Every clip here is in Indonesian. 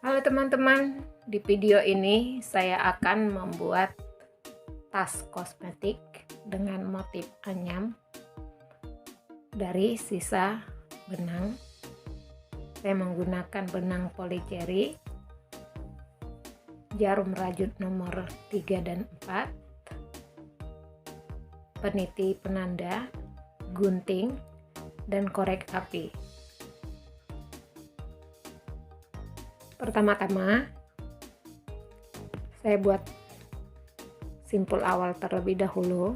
Halo teman-teman, di video ini saya akan membuat tas kosmetik dengan motif anyam dari sisa benang. Saya menggunakan benang polycherry, jarum rajut nomor 3 dan 4, peniti penanda, gunting, dan korek api. Pertama-tama saya buat simpul awal terlebih dahulu.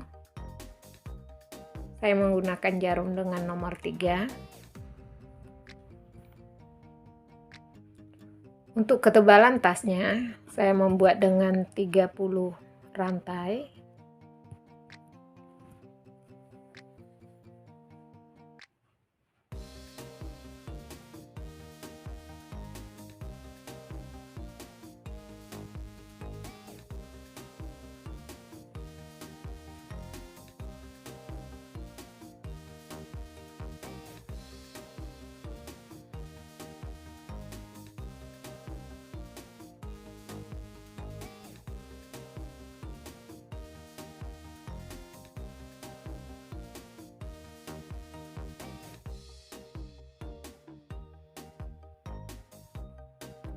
Saya menggunakan jarum dengan nomor 3. Untuk ketebalan tasnya saya membuat dengan 30 rantai.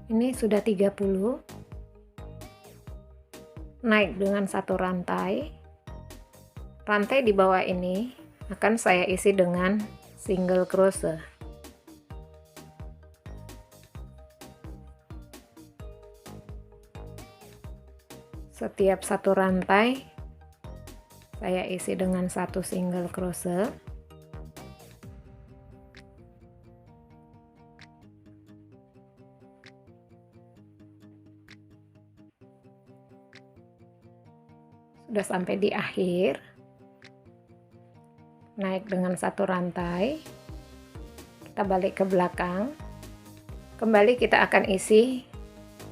Ini sudah 30. Naik dengan satu rantai. Rantai di bawah ini akan saya isi dengan single crochet. Setiap satu rantai saya isi dengan satu single crochet. Sudah sampai di akhir, naik dengan satu rantai, kita balik ke belakang, kembali kita akan isi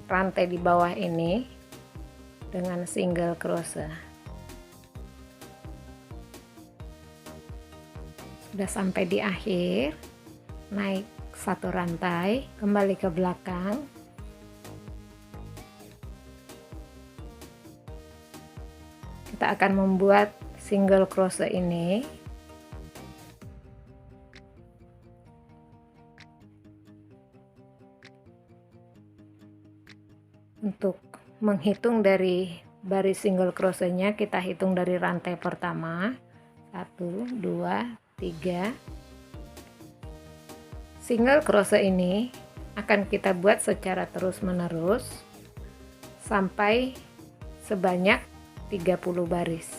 rantai di bawah ini dengan single crochet. Sudah sampai di akhir, naik satu rantai, kembali ke belakang, kita akan membuat single crochet ini. Untuk menghitung dari baris single crochetnya, kita hitung dari rantai pertama, 1, 2, 3. Single crochet ini akan kita buat secara terus-menerus sampai sebanyak 30 baris.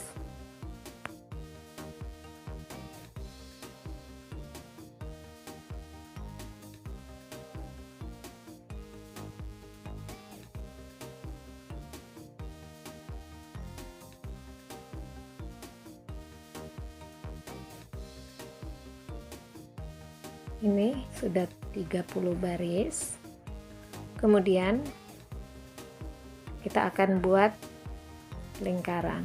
Ini sudah 30 baris. Kemudian kita akan buat lingkaran.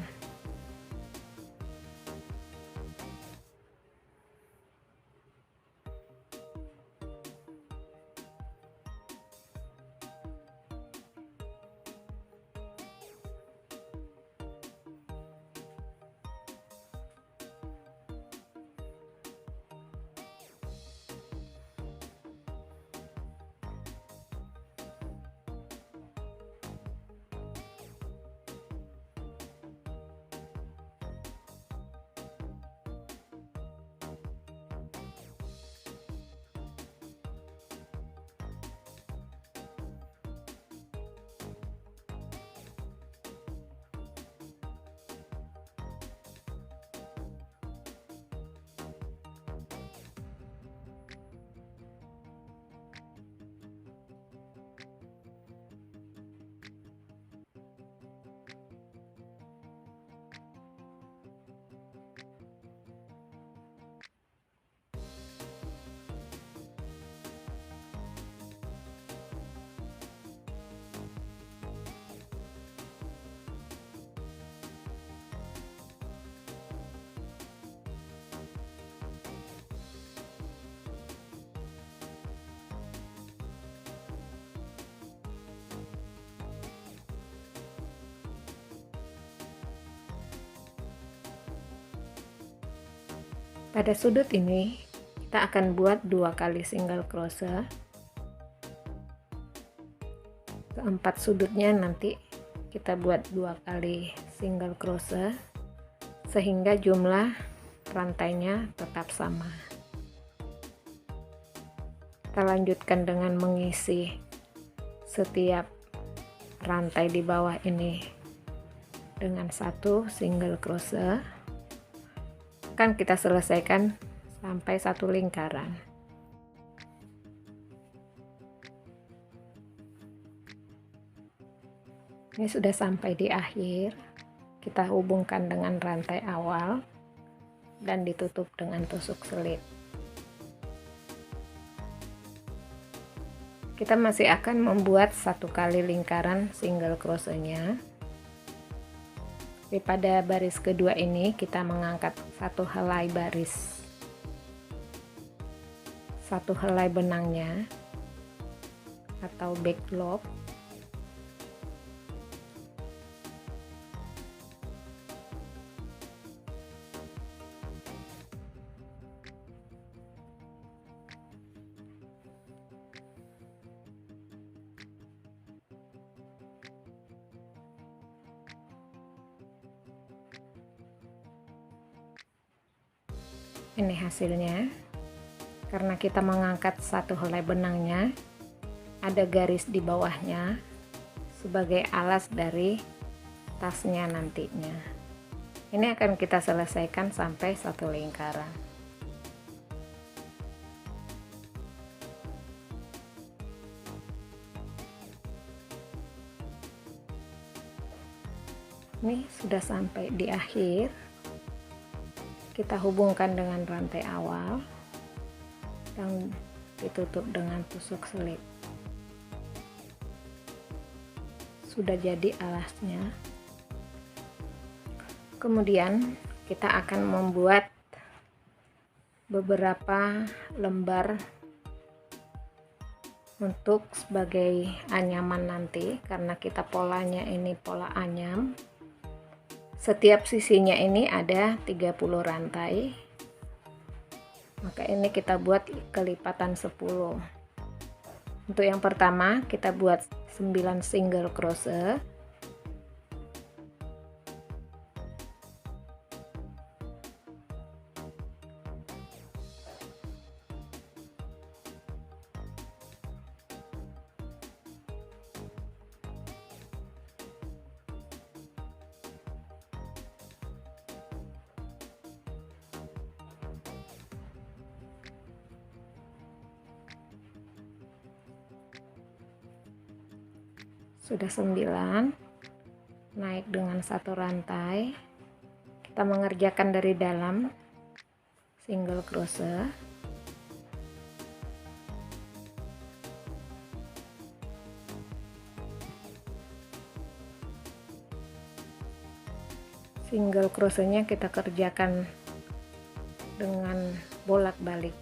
Pada sudut ini kita akan buat 2 kali single crochet. Keempat sudutnya nanti kita buat 2 kali single crochet sehingga jumlah rantainya tetap sama. Kita lanjutkan dengan mengisi setiap rantai di bawah ini dengan 1 single crochet. Akan kita selesaikan sampai 1 lingkaran. Ini sudah sampai di akhir. Kita hubungkan dengan rantai awal dan ditutup dengan tusuk selip. Kita masih akan membuat 1 kali lingkaran single crochetnya. Pada baris kedua ini kita mengangkat 1 helai baris, 1 helai benangnya atau back loop. Ini hasilnya. Karena kita mengangkat 1 helai benangnya, ada garis di bawahnya sebagai alas dari tasnya nantinya. Ini akan kita selesaikan sampai 1 lingkaran. Ini sudah sampai di akhir. Kita hubungkan dengan rantai awal dan ditutup dengan tusuk selip. Sudah jadi alasnya. Kemudian kita akan membuat beberapa lembar untuk sebagai anyaman nanti, karena kita polanya ini pola anyam. Setiap sisinya ini ada 30 rantai, maka ini kita buat kelipatan 10. Untuk yang pertama kita buat 9 single crochet, sudah 9, naik dengan 1 rantai, kita mengerjakan dari dalam single crochet, single crochetnya kita kerjakan dengan bolak-balik.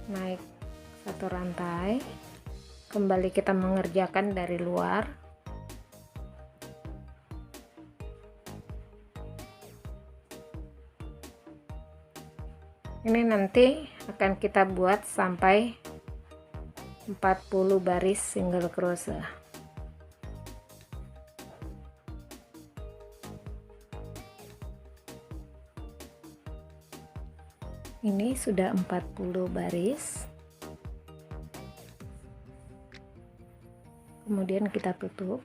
Naik 1 rantai, kembali kita mengerjakan dari luar. Ini nanti akan kita buat sampai 40 baris single crochet. Ini sudah 40 baris. Kemudian kita tutup.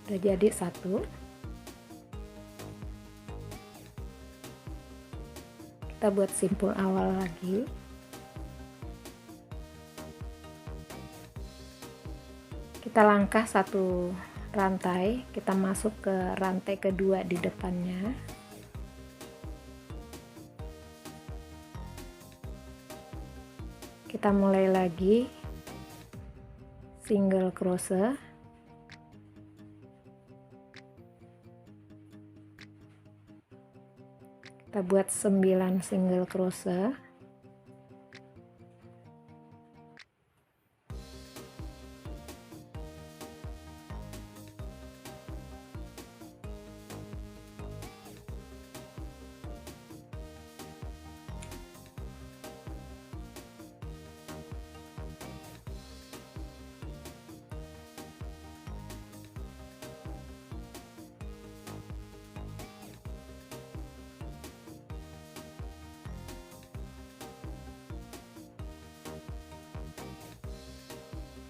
Sudah jadi 1. Kita buat simpul awal lagi. Kita langkah 1 rantai, kita masuk ke rantai kedua di depannya. Kita mulai lagi single crochet, kita buat 9 single crochet.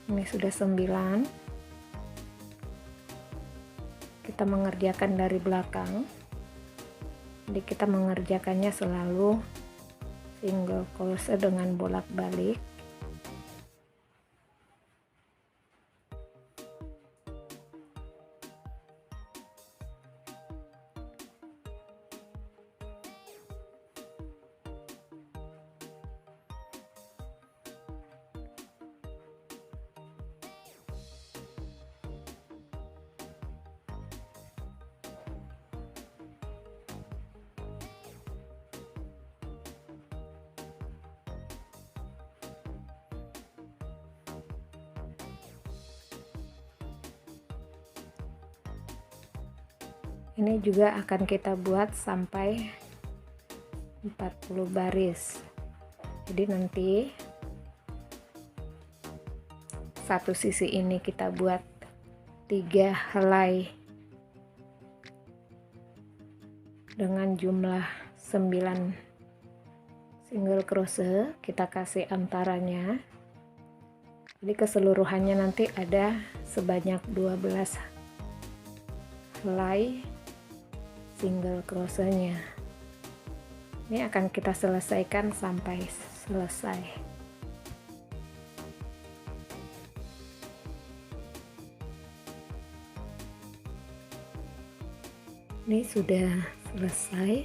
Ini sudah 9. Kita mengerjakan dari belakang, jadi kita mengerjakannya selalu single crochet dengan bolak-balik. Ini juga akan kita buat sampai 40 baris. Jadi nanti satu sisi ini kita buat 3 helai dengan jumlah 9 single crochet, kita kasih antaranya. Jadi keseluruhannya nanti ada sebanyak 12 helai single crochetnya. Ini akan kita selesaikan sampai selesai. Ini sudah selesai,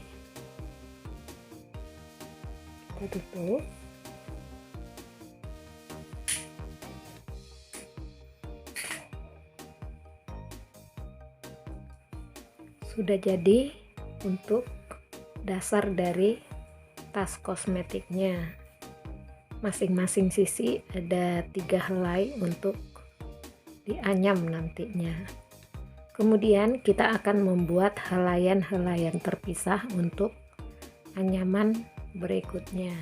kita tutup. Sudah jadi untuk dasar dari tas kosmetiknya. Masing-masing sisi ada 3 helai untuk dianyam nantinya. Kemudian kita akan membuat helaian-helaian terpisah untuk anyaman berikutnya.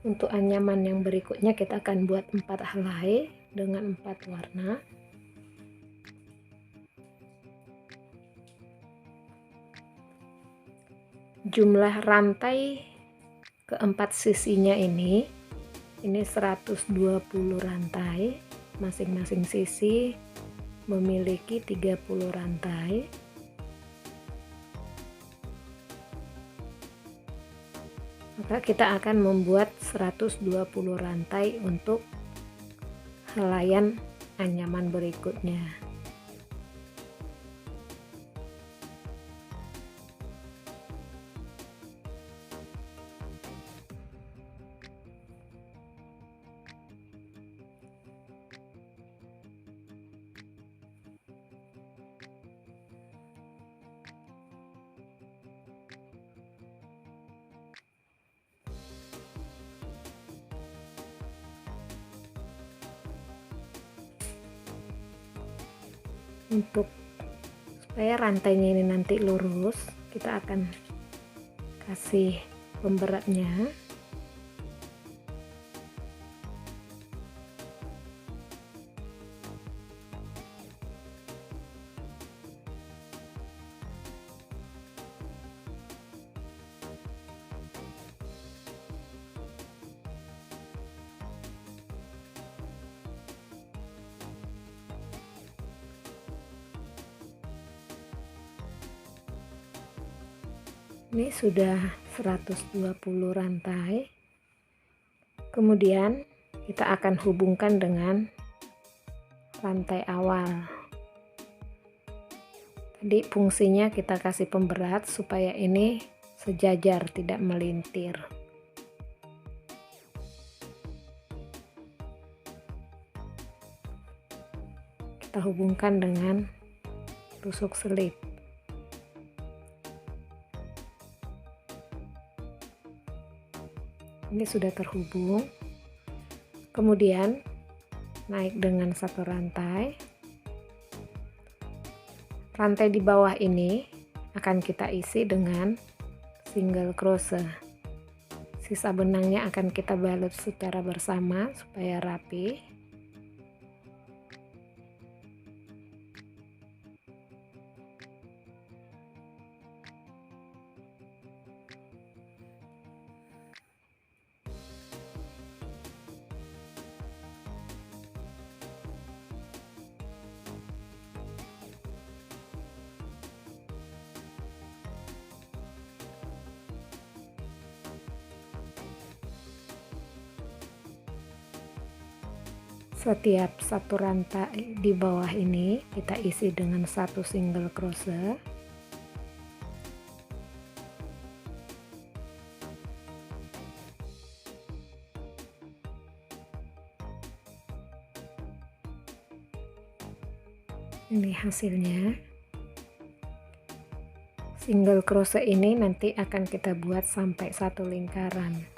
Untuk anyaman yang berikutnya kita akan buat 4 helai dengan 4 warna. Jumlah rantai keempat sisinya ini 120 rantai, masing-masing sisi memiliki 30 rantai. Maka kita akan membuat 120 rantai untuk helaian anyaman berikutnya. Untuk supaya rantainya ini nanti lurus, kita akan kasih pemberatnya. Ini sudah 120 rantai. Kemudian kita akan hubungkan dengan rantai awal. Tadi fungsinya kita kasih pemberat supaya ini sejajar, tidak melintir. kita hubungkan dengan tusuk selip. Ini sudah terhubung. Kemudian naik dengan satu rantai. Rantai di bawah ini akan kita isi dengan single crochet. Sisa benangnya akan kita balut secara bersama supaya rapi. Setiap satu rantai di bawah ini kita isi dengan satu single crochet. Ini hasilnya. Single crochet ini nanti akan kita buat sampai satu lingkaran.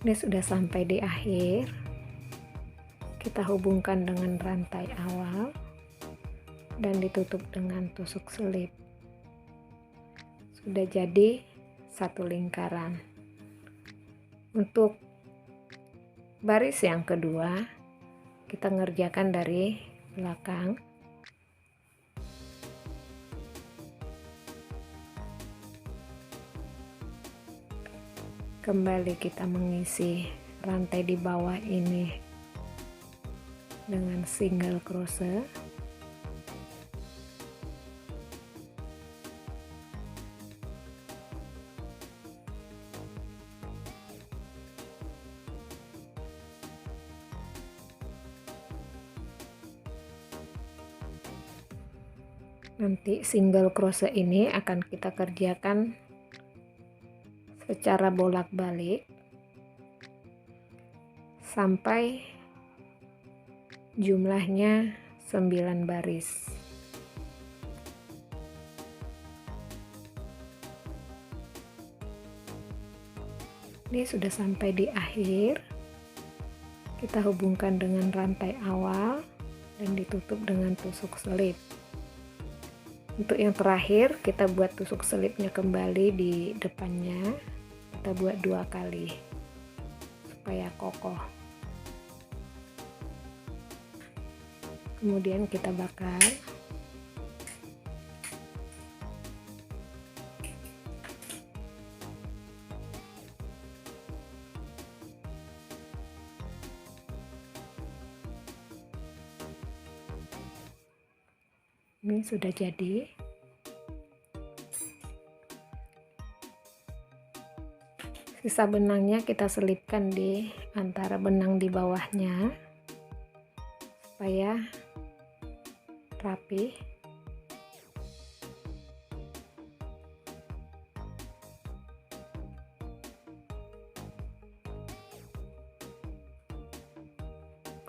Ini sudah sampai di akhir. Kita hubungkan dengan rantai awal dan ditutup dengan tusuk selip. Sudah jadi satu lingkaran. Untuk baris yang kedua, kita ngerjakan dari belakang. Kembali kita mengisi rantai di bawah ini dengan single crochet. Nanti single crochet ini akan kita kerjakan secara bolak-balik sampai jumlahnya 9 baris. Ini sudah sampai di akhir. Kita hubungkan dengan rantai awal dan ditutup dengan tusuk selip. Untuk yang terakhir, kita buat tusuk selipnya kembali di depannya. Kita buat 2 kali supaya kokoh. Kemudian kita bakar. Ini sudah jadi. Sisa benangnya kita selipkan di antara benang di bawahnya supaya rapi.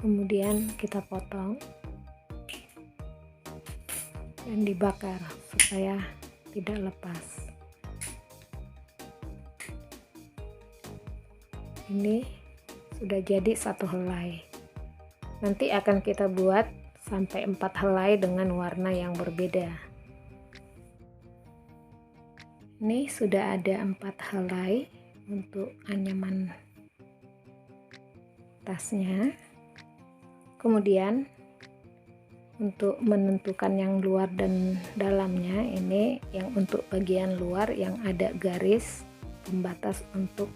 Kemudian kita potong dan dibakar supaya tidak lepas. Ini sudah jadi satu helai. Nanti akan kita buat sampai 4 helai dengan warna yang berbeda. Ini sudah ada 4 helai untuk anyaman tasnya. Kemudian untuk menentukan yang luar dan dalamnya, ini yang untuk bagian luar yang ada garis pembatas untuk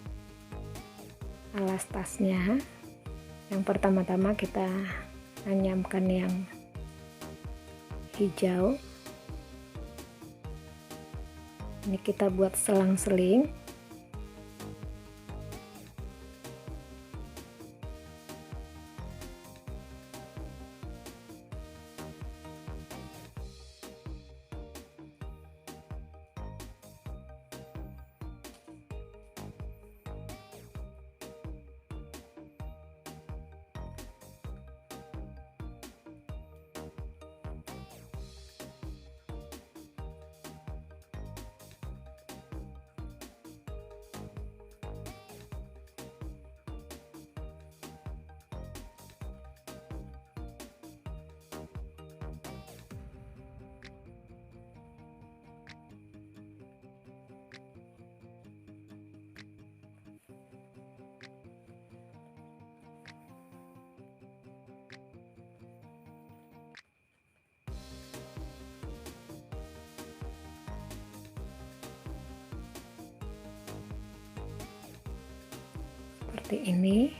alas tasnya. Yang pertama-tama kita anyamkan yang hijau. Ini kita buat selang-seling. seperti ini.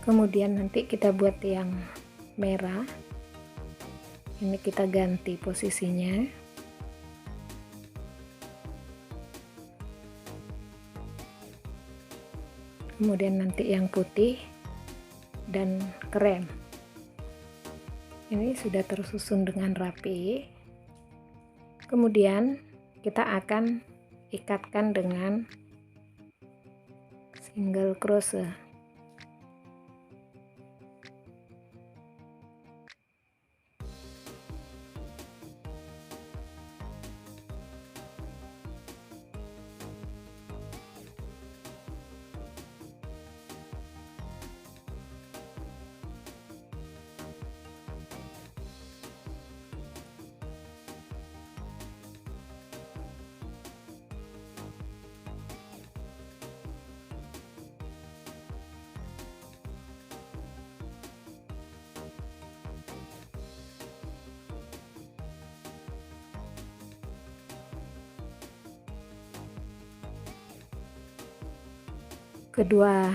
Kemudian nanti kita buat yang merah, ini kita ganti posisinya. Kemudian nanti yang putih dan krem. Ini sudah tersusun dengan rapi. Kemudian kita akan ikatkan dengan single crochet. Kedua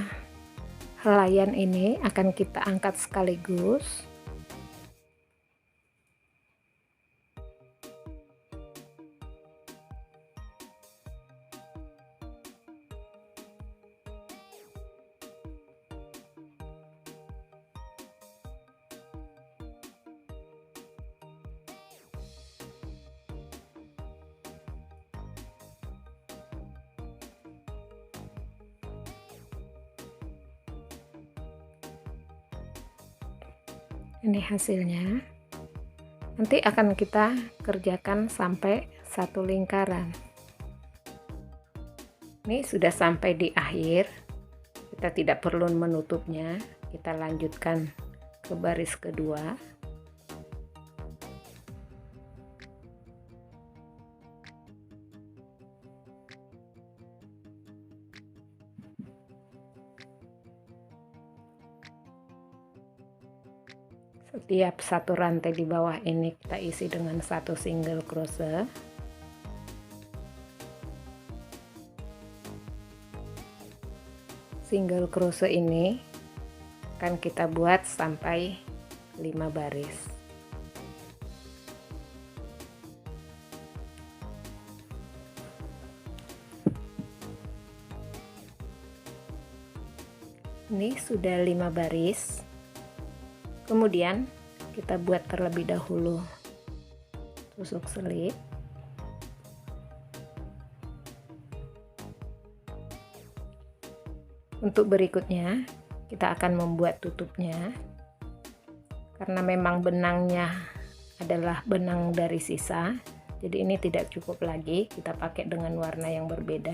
helaian ini akan kita angkat sekaligus. Ini hasilnya. Nanti akan kita kerjakan sampai satu lingkaran. Ini sudah sampai di akhir. Kita tidak perlu menutupnya. Kita lanjutkan ke baris kedua. Setiap satu rantai di bawah ini kita isi dengan satu single crochet. Single crochet ini akan kita buat sampai 5 baris. Ini sudah 5 baris. Kemudian kita buat terlebih dahulu tusuk selip. Untuk berikutnya kita akan membuat tutupnya. Karena memang benangnya adalah benang dari sisa, jadi ini tidak cukup lagi, kita pakai dengan warna yang berbeda.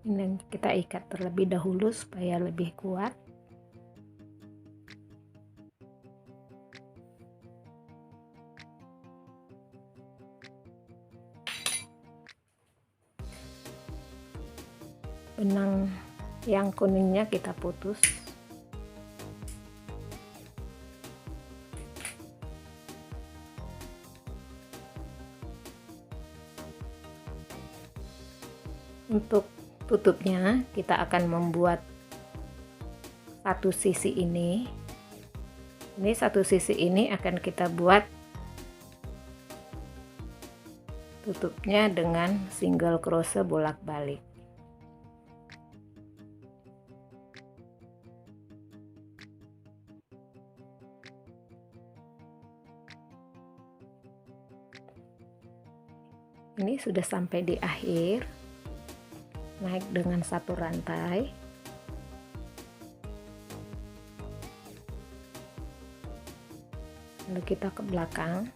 Ini kita ikat terlebih dahulu supaya lebih kuat. Benang yang kuningnya kita putus. Untuk tutupnya kita akan membuat satu sisi ini. Ini satu sisi ini akan kita buat tutupnya dengan single crochet bolak-balik. Ini sudah sampai di akhir. Naik dengan satu rantai, lalu kita ke belakang,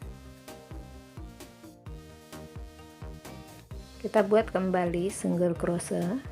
kita buat kembali single crochet.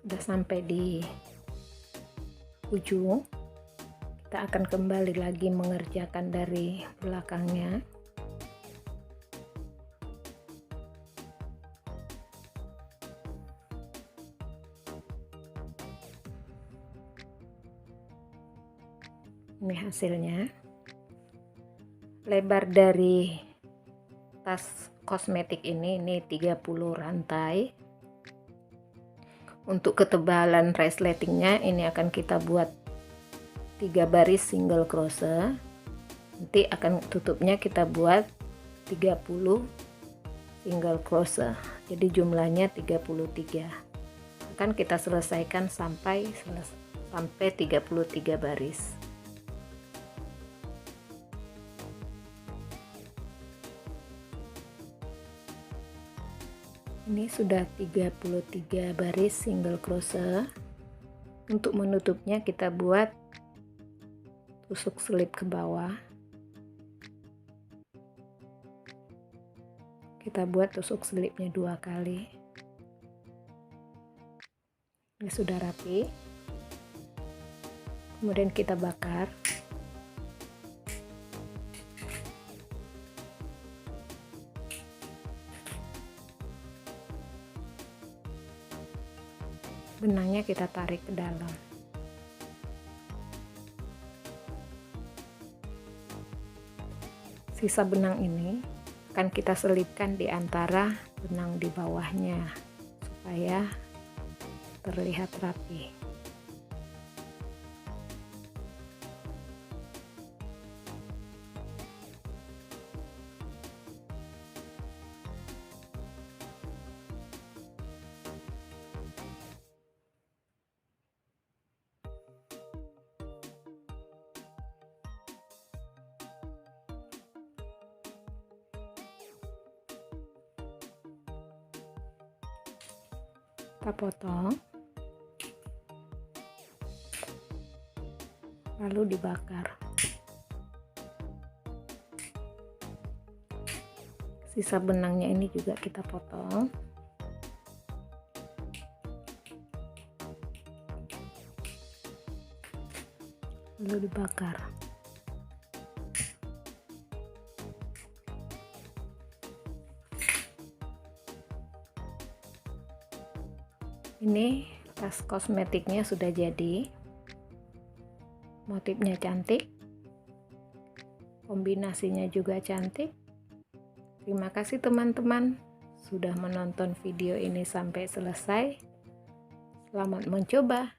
Udah sampai di ujung, kita akan kembali lagi mengerjakan dari belakangnya. Ini hasilnya. Lebar dari tas kosmetik ini 30 rantai. Untuk ketebalan resletingnya ini akan kita buat 3 baris single crochet. Nanti akan tutupnya kita buat 30 single crochet. Jadi jumlahnya 33. Akan kita selesaikan sampai 33 baris. Ini sudah 33 baris single crochet. Untuk menutupnya kita buat tusuk selip ke bawah. Kita buat tusuk selipnya 2 kali. Ini sudah rapi. Kemudian kita bakar. Benangnya kita tarik ke dalam. Sisa benang ini akan kita selipkan di antara benang di bawahnya supaya terlihat rapi. Kita potong, lalu dibakar. Sisa benangnya ini juga kita potong, lalu dibakar. Ini tas kosmetiknya sudah jadi. Motifnya cantik, kombinasinya juga cantik. Terima kasih teman-teman sudah menonton video ini sampai selesai. Selamat mencoba.